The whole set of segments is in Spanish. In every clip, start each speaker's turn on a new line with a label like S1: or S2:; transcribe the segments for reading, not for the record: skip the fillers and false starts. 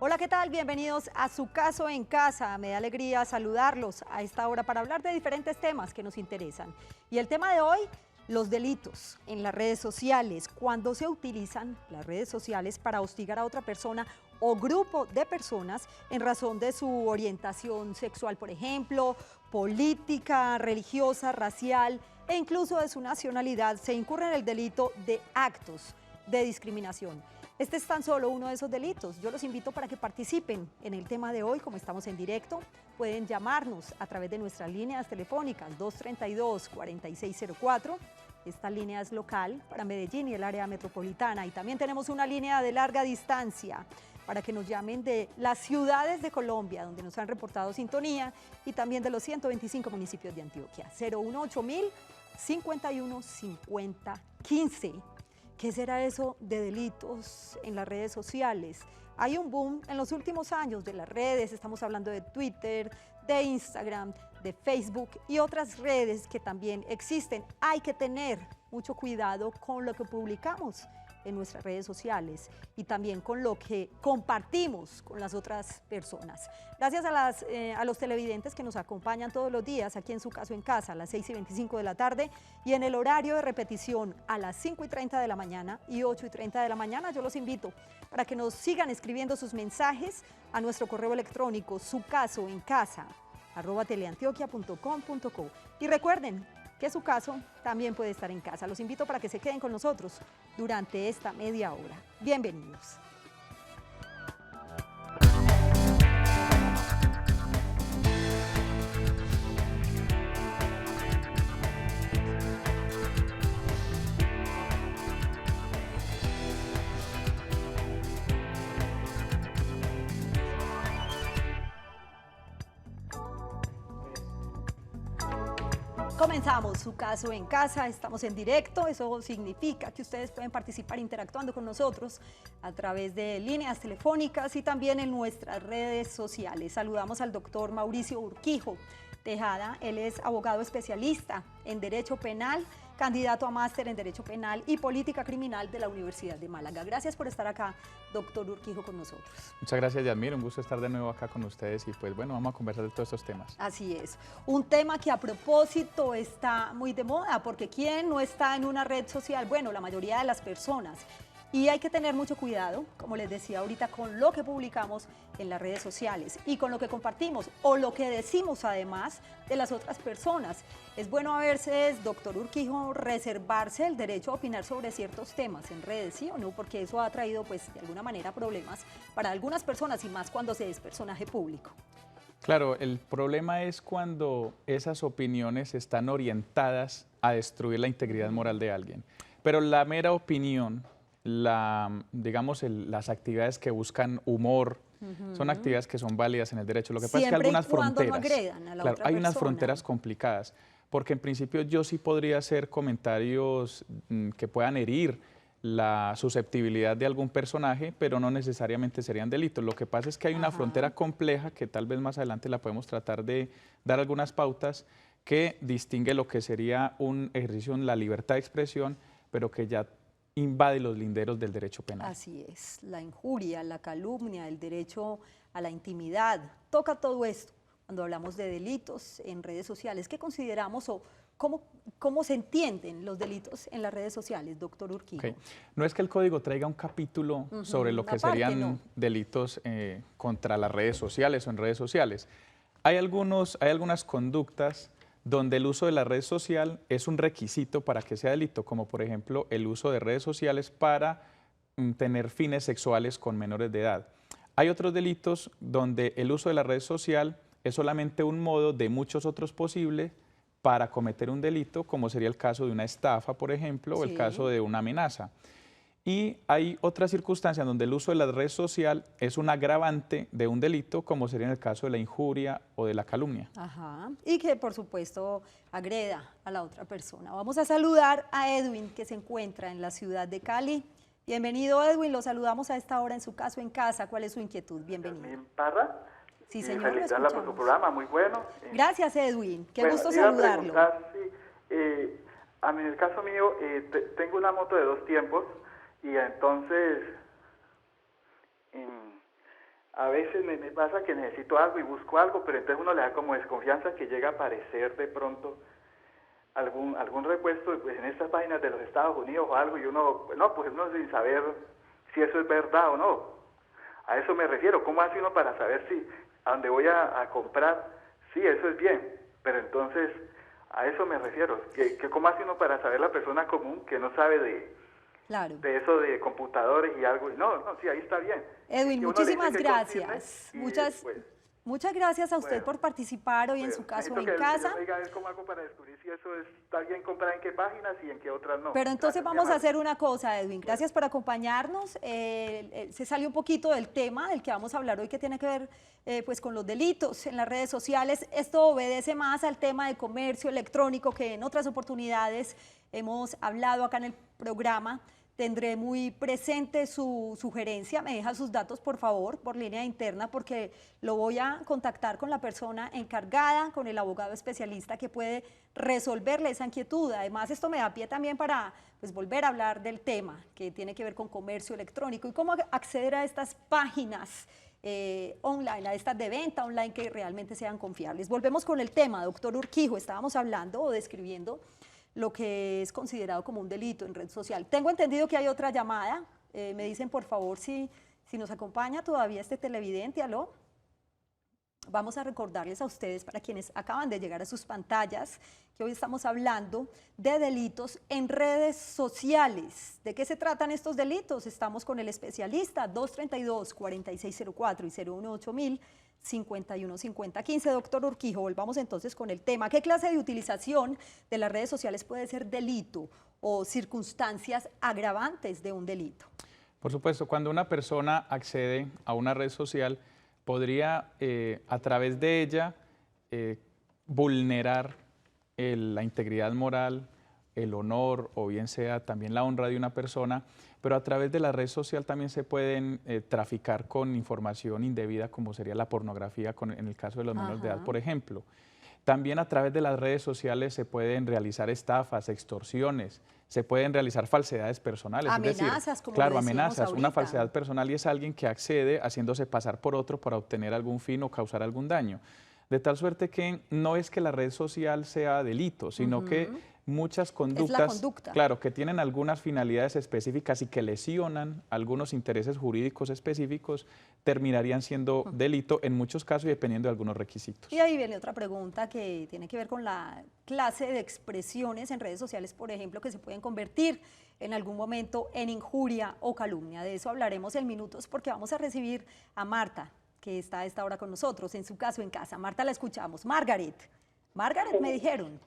S1: Hola, ¿qué tal? Bienvenidos a Su Caso en Casa. Me da alegría saludarlos a esta hora para hablar de diferentes temas que nos interesan. Y el tema de hoy, los delitos en las redes sociales, cuando se utilizan las redes sociales para hostigar a otra persona o grupo de personas en razón de su orientación sexual, por ejemplo, política, religiosa, racial e incluso de su nacionalidad, se incurre en el delito de actos de discriminación. Este es tan solo uno de esos delitos. Yo los invito para que participen en el tema de hoy. Como estamos en directo, pueden llamarnos a través de nuestras líneas telefónicas 232-4604. Esta línea es local para Medellín y el área metropolitana. Y también tenemos una línea de larga distancia para que nos llamen de las ciudades de Colombia, donde nos han reportado sintonía, y también de los 125 municipios de Antioquia. 018 51 50 15. ¿Qué será eso de delitos en las redes sociales? Hay un boom en los últimos años de las redes, estamos hablando de Twitter, de Instagram, de Facebook y otras redes que también existen. Hay que tener mucho cuidado con lo que publicamos en nuestras redes sociales y también con lo que compartimos con las otras personas. Gracias a los televidentes que nos acompañan todos los días aquí en Su Caso en Casa a las 6:25 de la tarde y en el horario de repetición a las 5:30 de la mañana y 8:30 de la mañana. Yo los invito para que nos sigan escribiendo sus mensajes a nuestro correo electrónico sucasoencasa@teleantioquia.com.co. Y recuerden que su caso también puede estar en casa. Los invito para que se queden con nosotros durante esta media hora. Bienvenidos. Comenzamos Su Caso en Casa, estamos en directo, eso significa que ustedes pueden participar interactuando con nosotros a través de líneas telefónicas y también en nuestras redes sociales. Saludamos al doctor Mauricio Urquijo Tejada, él es abogado especialista en Derecho Penal, candidato a máster en Derecho Penal y Política Criminal de la Universidad de Málaga. Gracias por estar acá, doctor Urquijo, con nosotros.
S2: Muchas gracias, Yasmir, un gusto estar de nuevo acá con ustedes y pues bueno, vamos a conversar de todos estos temas.
S1: Así es, un tema que a propósito está muy de moda, porque ¿quién no está en una red social? Bueno, la mayoría de las personas. Y hay que tener mucho cuidado, como les decía ahorita, con lo que publicamos en las redes sociales y con lo que compartimos o lo que decimos además de las otras personas. Es bueno a veces, doctor Urquijo, reservarse el derecho a opinar sobre ciertos temas en redes, ¿sí o no? Porque eso ha traído, pues, de alguna manera problemas para algunas personas y más cuando se es personaje público.
S2: Claro, el problema es cuando esas opiniones están orientadas a destruir la integridad moral de alguien. Pero la mera opinión, las actividades que buscan humor, son actividades que son válidas en el derecho. Lo que pasa es que algunas fronteras,
S1: no agredan a la
S2: claro,
S1: otra
S2: hay unas
S1: persona.
S2: fronteras complicadas, porque en principio yo sí podría hacer comentarios que puedan herir la susceptibilidad de algún personaje, pero no necesariamente serían delitos. Lo que pasa es que hay una frontera compleja que tal vez más adelante la podemos tratar de dar algunas pautas que distingue lo que sería un ejercicio en la libertad de expresión, pero que ya invade los linderos del derecho penal.
S1: Así es, la injuria, la calumnia, el derecho a la intimidad, toca todo esto cuando hablamos de delitos en redes sociales. ¿Qué consideramos o cómo se entienden los delitos en las redes sociales, doctor Urquijo?
S2: Okay. No es que el código traiga un capítulo sobre lo que serían delitos contra las redes sociales o en redes sociales. Hay algunas conductas donde el uso de la red social es un requisito para que sea delito, como por ejemplo el uso de redes sociales para tener fines sexuales con menores de edad. Hay otros delitos donde el uso de la red social es solamente un modo de muchos otros posibles para cometer un delito, como sería el caso de una estafa, por ejemplo, o el caso de una amenaza. Y hay otras circunstancias donde el uso de la red social es un agravante de un delito, como sería en el caso de la injuria o de la calumnia.
S1: Ajá. Y que por supuesto agreda a la otra persona. Vamos a saludar a Edwin, que se encuentra en la ciudad de Cali. Bienvenido, Edwin, lo saludamos a esta hora en Su Caso en Casa. ¿Cuál es su inquietud? Bienvenido.
S3: Yasmín Parra.
S1: Sí, señor,
S3: Felicitarla por su programa, muy bueno.
S1: Gracias, Edwin, qué
S3: bueno,
S1: gusto
S3: iba a
S1: saludarlo.
S3: preguntar si, a mí en el caso mío, tengo una moto de 2 tiempos y entonces a veces me pasa que necesito algo y busco algo, pero entonces uno le da como desconfianza que llega a aparecer de pronto algún repuesto pues, en estas páginas de los Estados Unidos o algo, y uno, no, pues uno sin saber si eso es verdad o no. A eso me refiero. ¿Cómo hace uno para saber si a donde voy a comprar, sí, eso es bien? Pero entonces, a eso me refiero. Que ¿cómo hace uno para saber la persona común que no sabe de eso de computadores y algo? No, sí, ahí está bien.
S1: Edwin, muchísimas gracias. Muchas gracias a usted por participar hoy en su caso en casa.
S3: ¿Cómo hago para descubrir si eso está bien comprar en qué páginas y en qué otras no?
S1: Pero entonces vamos a hacer una cosa, Edwin. Gracias por acompañarnos. Se salió un poquito del tema del que vamos a hablar hoy, que tiene que ver pues con los delitos en las redes sociales. Esto obedece más al tema de comercio electrónico, que en otras oportunidades hemos hablado acá en el programa. Tendré muy presente su sugerencia. Me deja sus datos, por favor, por línea interna, porque lo voy a contactar con la persona encargada, con el abogado especialista que puede resolverle esa inquietud. Además, esto me da pie también para pues, volver a hablar del tema que tiene que ver con comercio electrónico y cómo acceder a estas páginas online, a estas de venta online que realmente sean confiables. Volvemos con el tema, doctor Urquijo. Estábamos hablando o describiendo lo que es considerado como un delito en red social. Tengo entendido que hay otra llamada. Me dicen, por favor, si nos acompaña todavía este televidente. ¿Aló? Vamos a recordarles a ustedes, para quienes acaban de llegar a sus pantallas, que hoy estamos hablando de delitos en redes sociales. ¿De qué se tratan estos delitos? Estamos con el especialista 232-4604 y 018000. 515015. Doctor Urquijo, volvamos entonces con el tema. ¿Qué clase de utilización de las redes sociales puede ser delito o circunstancias agravantes de un delito?
S2: Por supuesto, cuando una persona accede a una red social, podría a través de ella vulnerar la integridad moral, el honor o bien sea también la honra de una persona, pero a través de la red social también se pueden traficar con información indebida, como sería la pornografía en el caso de los menores de edad, por ejemplo. También a través de las redes sociales se pueden realizar estafas, extorsiones, se pueden realizar falsedades personales.
S1: Amenazas,
S2: es decir,
S1: como
S2: claro,
S1: amenazas.
S2: ahorita. Una falsedad personal y es alguien que accede haciéndose pasar por otro para obtener algún fin o causar algún daño. De tal suerte que no es que la red social sea delito, sino que muchas conductas, claro, que tienen algunas finalidades específicas y que lesionan algunos intereses jurídicos específicos, terminarían siendo delito en muchos casos y dependiendo de algunos requisitos.
S1: Y ahí viene otra pregunta que tiene que ver con la clase de expresiones en redes sociales, por ejemplo, que se pueden convertir en algún momento en injuria o calumnia. De eso hablaremos en minutos porque vamos a recibir a Marta, que está a esta hora con nosotros, en su caso en casa. Marta, la escuchamos. Margaret, me dijeron.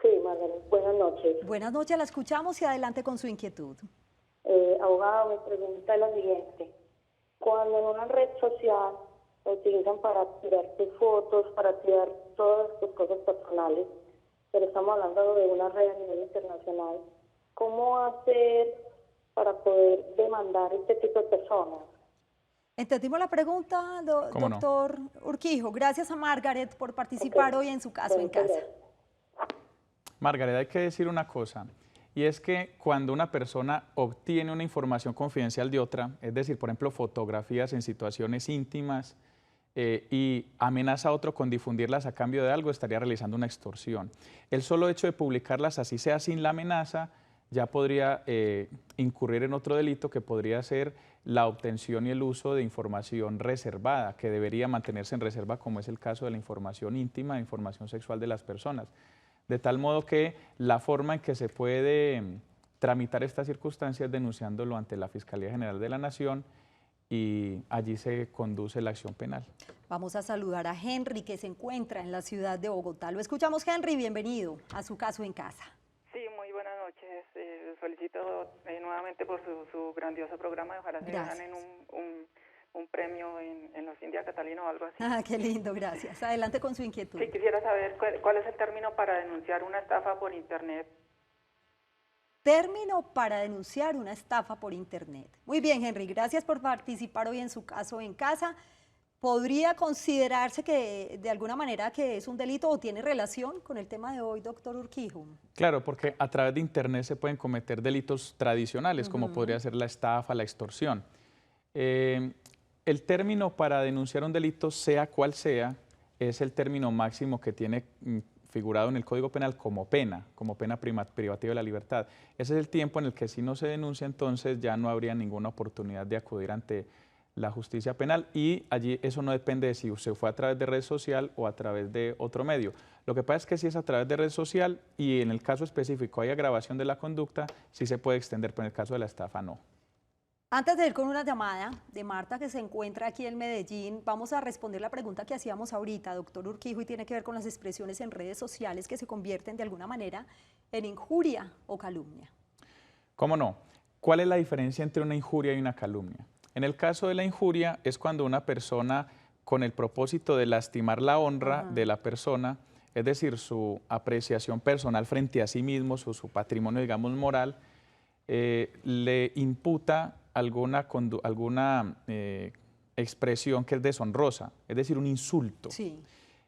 S4: Sí, Margaret, buenas noches.
S1: Buenas noches, la escuchamos y adelante con su inquietud.
S4: Abogado, mi pregunta es la siguiente. Cuando en una red social la utilizan para tirar tus fotos, para tirar todas tus cosas personales, pero estamos hablando de una red a nivel internacional, ¿cómo hacer para poder demandar este tipo de personas?
S1: Entendimos la pregunta, doctor Urquijo. Gracias a Margaret por participar hoy en su caso en casa.
S2: Margaret, hay que decir una cosa, y es que cuando una persona obtiene una información confidencial de otra, es decir, por ejemplo, fotografías en situaciones íntimas y amenaza a otro con difundirlas a cambio de algo, estaría realizando una extorsión. El solo hecho de publicarlas, así sea sin la amenaza, ya podría incurrir en otro delito que podría ser la obtención y el uso de información reservada, que debería mantenerse en reserva, como es el caso de la información íntima, información sexual de las personas. De tal modo que la forma en que se puede tramitar esta circunstancia es denunciándolo ante la Fiscalía General de la Nación y allí se conduce la acción penal.
S1: Vamos a saludar a Henry, que se encuentra en la ciudad de Bogotá. Lo escuchamos, Henry, bienvenido a su caso en casa.
S5: Sí, muy buenas noches. Felicito nuevamente por su grandioso programa. Ojalá se ganen un premio en los India Catalina o algo así.
S1: Ah, qué lindo, gracias. Adelante con su inquietud.
S5: Sí, quisiera saber cuál es el término para denunciar una estafa por Internet.
S1: Término para denunciar una estafa por Internet. Muy bien, Henry, gracias por participar hoy en su caso en casa. ¿Podría considerarse que de alguna manera que es un delito o tiene relación con el tema de hoy, doctor Urquijo?
S2: Claro, porque a través de Internet se pueden cometer delitos tradicionales, como podría ser la estafa, la extorsión. el término para denunciar un delito, sea cual sea, es el término máximo que tiene figurado en el Código Penal como pena privativa de la libertad. Ese es el tiempo en el que si no se denuncia, entonces ya no habría ninguna oportunidad de acudir ante la justicia penal, y allí eso no depende de si usted fue a través de red social o a través de otro medio. Lo que pasa es que si es a través de red social y en el caso específico hay agravación de la conducta, sí se puede extender, pero en el caso de la estafa no.
S1: Antes de ir con una llamada de Marta, que se encuentra aquí en Medellín, vamos a responder la pregunta que hacíamos ahorita, doctor Urquijo, y tiene que ver con las expresiones en redes sociales que se convierten de alguna manera en injuria o calumnia.
S2: ¿Cómo no? ¿Cuál es la diferencia entre una injuria y una calumnia? En el caso de la injuria es cuando una persona, con el propósito de lastimar la honra de la persona, es decir, su apreciación personal frente a sí mismo, su patrimonio, digamos, moral, le imputa alguna expresión que es deshonrosa, es decir, un insulto.
S1: Sí.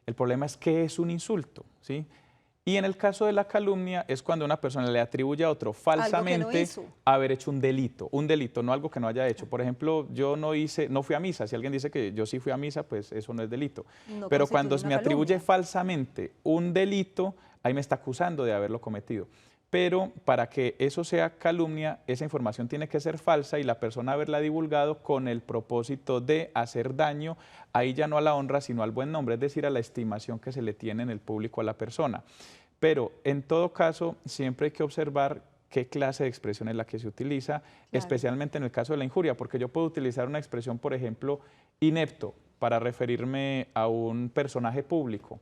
S2: El problema es qué es un insulto, ¿sí? Y en el caso de la calumnia es cuando una persona le atribuye a otro falsamente haber hecho un delito, no algo que no haya hecho. Por ejemplo, yo no fui a misa. Si alguien dice que yo sí fui a misa, pues eso no es delito. No, pero cuando me atribuye falsamente un delito, ahí me está acusando de haberlo cometido. Pero para que eso sea calumnia, esa información tiene que ser falsa y la persona haberla divulgado con el propósito de hacer daño, ahí ya no a la honra, sino al buen nombre, es decir, a la estimación que se le tiene en el público a la persona. Pero en todo caso, siempre hay que observar qué clase de expresión es la que se utiliza, especialmente en el caso de la injuria, porque yo puedo utilizar una expresión, por ejemplo, inepto, para referirme a un personaje público.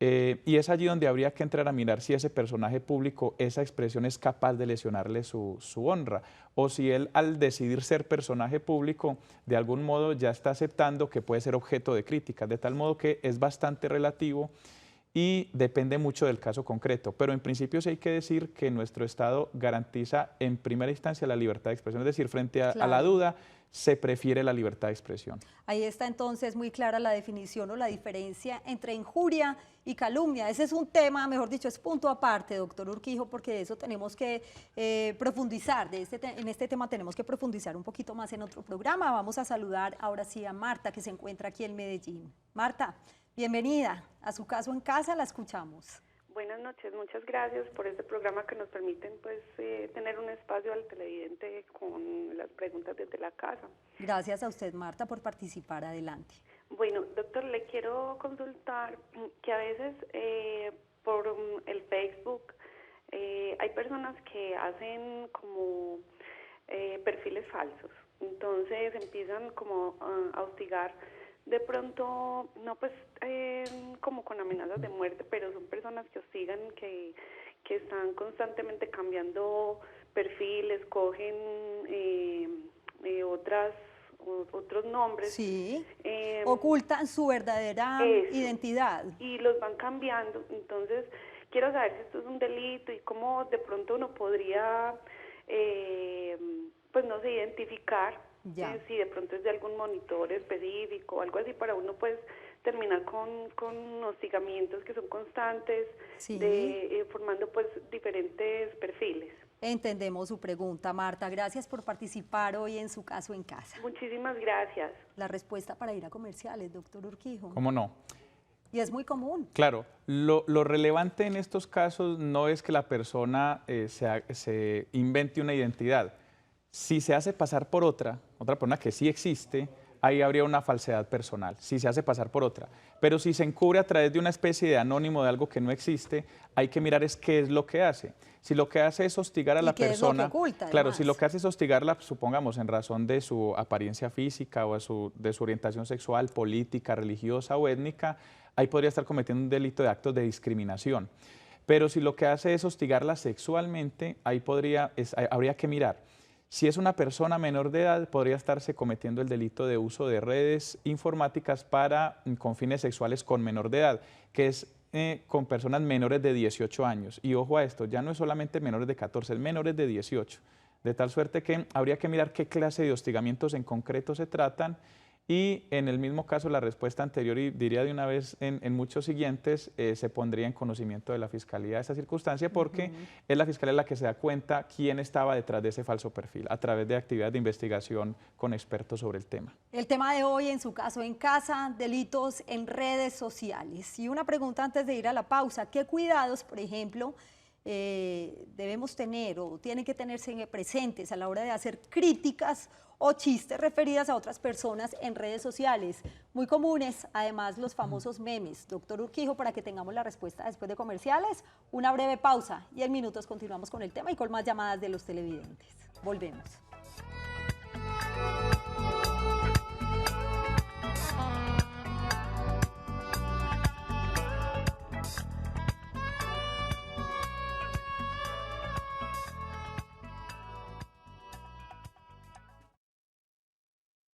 S2: Y es allí donde habría que entrar a mirar si ese personaje público, esa expresión es capaz de lesionarle su honra, o si él, al decidir ser personaje público, de algún modo ya está aceptando que puede ser objeto de críticas, de tal modo que es bastante relativo y depende mucho del caso concreto. Pero en principio sí hay que decir que nuestro Estado garantiza en primera instancia la libertad de expresión, es decir, frente a la duda, se prefiere la libertad de expresión.
S1: Ahí está entonces muy clara la definición o la diferencia entre injuria y calumnia. Ese es un tema, mejor dicho, es punto aparte, doctor Urquijo, porque de eso tenemos que profundizar, en este tema tenemos que profundizar un poquito más en otro programa. Vamos a saludar ahora sí a Marta, que se encuentra aquí en Medellín. Marta, bienvenida a Su Caso en Casa, la escuchamos.
S6: Buenas noches, muchas gracias por este programa que nos permiten tener un espacio al televidente con las preguntas desde la casa.
S1: Gracias a usted, Marta, por participar. Adelante.
S6: Bueno, doctor, le quiero consultar que a veces por el Facebook hay personas que hacen como perfiles falsos, entonces empiezan como a hostigar. De pronto, no pues como con amenazas de muerte, pero son personas que hostigan, que están constantemente cambiando perfiles, cogen otros nombres.
S1: Sí, ocultan su verdadera identidad.
S6: Y los van cambiando. Entonces, quiero saber si esto es un delito y cómo de pronto uno podría, pues no sé, identificar. Si de pronto es de algún monitor específico o algo así, para uno pues terminar con hostigamientos que son constantes, formando pues diferentes perfiles.
S1: Entendemos su pregunta, Marta. Gracias por participar hoy en Su Caso en Casa.
S6: Muchísimas gracias.
S1: La respuesta para ir a comerciales, doctor Urquijo.
S2: ¿Cómo no?
S1: Y es muy común.
S2: Claro, lo relevante en estos casos no es que la persona se invente una identidad. Si se hace pasar por otra persona que sí existe, ahí habría una falsedad personal, si se hace pasar por otra. Pero si se encubre a través de una especie de anónimo de algo que no existe, hay que mirar qué es lo que hace. Si lo que hace es hostigar a la persona,
S1: oculta,
S2: claro, si lo que hace es hostigarla, supongamos, en razón de su apariencia física o de su orientación sexual, política, religiosa o étnica, ahí podría estar cometiendo un delito de actos de discriminación. Pero si lo que hace es hostigarla sexualmente, ahí habría que mirar. Si es una persona menor de edad, podría estarse cometiendo el delito de uso de redes informáticas con fines sexuales con menor de edad, que es con personas menores de 18 años. Y ojo a esto, ya no es solamente menores de 14, es menores de 18. De tal suerte que habría que mirar qué clase de hostigamientos en concreto se tratan y en el mismo caso la respuesta anterior, y diría de una vez en muchos siguientes, se pondría en conocimiento de la Fiscalía esa circunstancia, porque es la Fiscalía la que se da cuenta quién estaba detrás de ese falso perfil, a través de actividades de investigación con expertos sobre el tema.
S1: El tema de hoy, en su caso en casa, delitos en redes sociales. Y una pregunta antes de ir a la pausa, ¿qué cuidados, por ejemplo, debemos tener o tienen que tenerse presentes a la hora de hacer críticas o chistes referidas a otras personas en redes sociales? Muy comunes, además, los famosos memes. Doctor Urquijo, para que tengamos la respuesta después de comerciales, una breve pausa y en minutos continuamos con el tema y con más llamadas de los televidentes. Volvemos.